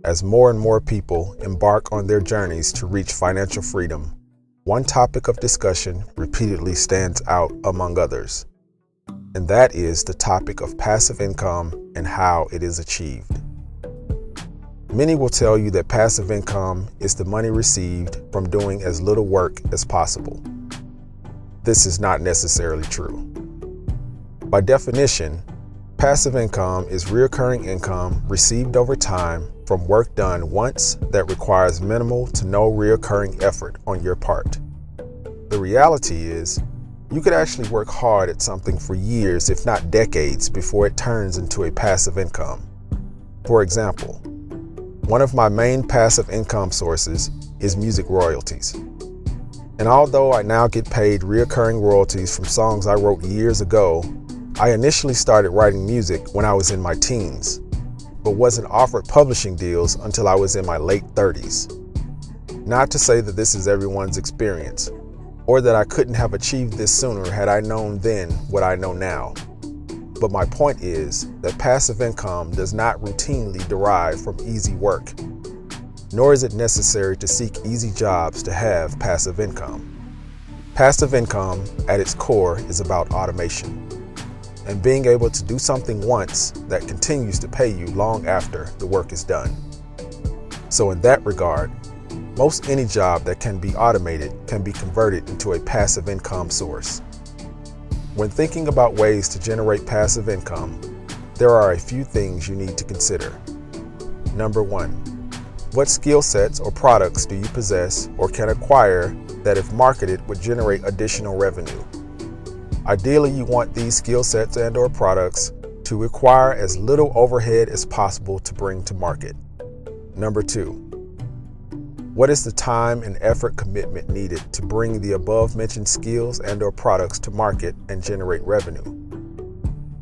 As more and more people embark on their journeys to reach financial freedom, one topic of discussion repeatedly stands out among others, and that is the topic of passive income and how it is achieved. Many will tell you that passive income is the money received from doing as little work as possible. This is not necessarily true. By definition, passive income is recurring income received over time from work done once that requires minimal to no recurring effort on your part. The reality is, you could actually work hard at something for years, if not decades, before it turns into a passive income. For example, one of my main passive income sources is music royalties. And although I now get paid recurring royalties from songs I wrote years ago, I initially started writing music when I was in my teens, but wasn't offered publishing deals until I was in my late 30s. Not to say that this is everyone's experience, or that I couldn't have achieved this sooner had I known then what I know now. But my point is that passive income does not routinely derive from easy work, nor is it necessary to seek easy jobs to have passive income. Passive income, at its core, is about automation and being able to do something once that continues to pay you long after the work is done. So in that regard, most any job that can be automated can be converted into a passive income source. When thinking about ways to generate passive income, there are a few things you need to consider. Number one, what skill sets or products do you possess or can acquire that, if marketed, would generate additional revenue? Ideally, you want these skill sets and/or products to require as little overhead as possible to bring to market. Number two, what is the time and effort commitment needed to bring the above-mentioned skills and/or products to market and generate revenue?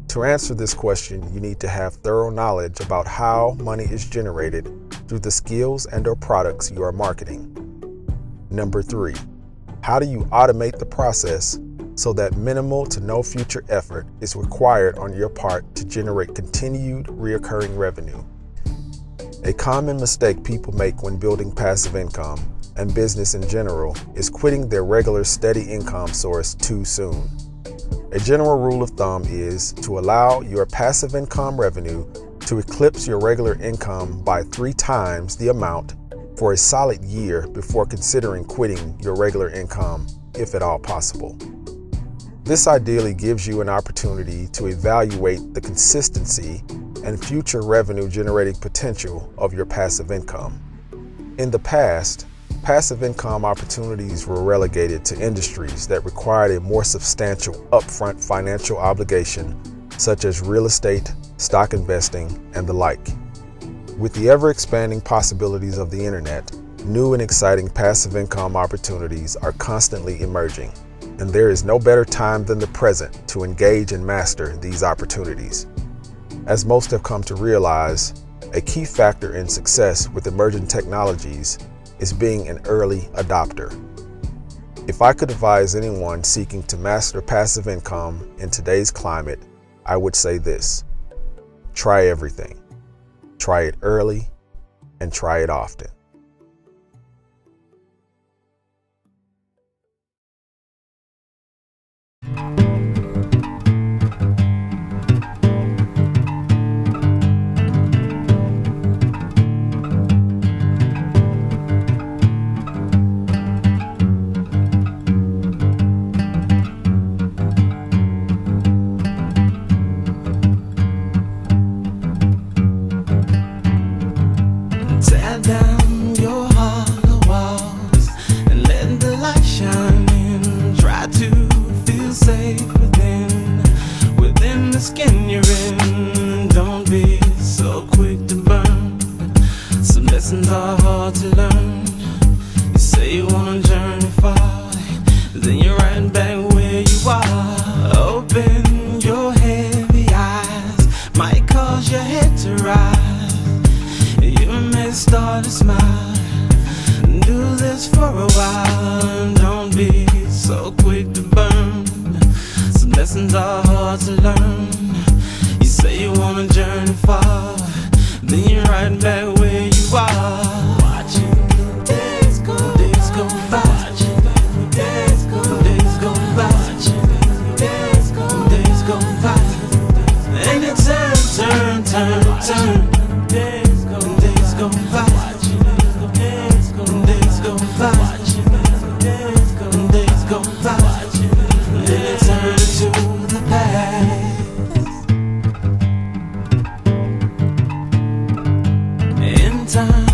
To answer this question, you need to have thorough knowledge about how money is generated through the skills and/or products you are marketing. Number three, how do you automate the process so that minimal to no future effort is required on your part to generate continued recurring revenue? A common mistake people make when building passive income and business in general is quitting their regular steady income source too soon. A general rule of thumb is to allow your passive income revenue to eclipse your regular income by 3 times the amount for a solid year before considering quitting your regular income, if at all possible. This ideally gives you an opportunity to evaluate the consistency and future revenue generating potential of your passive income. In the past, passive income opportunities were relegated to industries that required a more substantial upfront financial obligation, such as real estate, stock investing, and the like. With the ever-expanding possibilities of the internet, new and exciting passive income opportunities are constantly emerging, and there is no better time than the present to engage and master these opportunities. As most have come to realize, a key factor in success with emerging technologies is being an early adopter. If I could advise anyone seeking to master passive income in today's climate, I would say this: try everything. Try it early and try it often. Tear down your hollow walls and let the light shine in. Try to feel safe within the skin you're in. Don't be so quick to burn. Some lessons are hard to learn. You say you wanna journey far, then you're right back where you are. Open your heavy eyes, might cause your head to rise. You may start to smile, do this for a while. Don't be so quick to burn. Some lessons are hard to learn. You say you wanna journey far, then you're right back where you turn. Days go by, days go by, days go by, then it turns to the past. In time.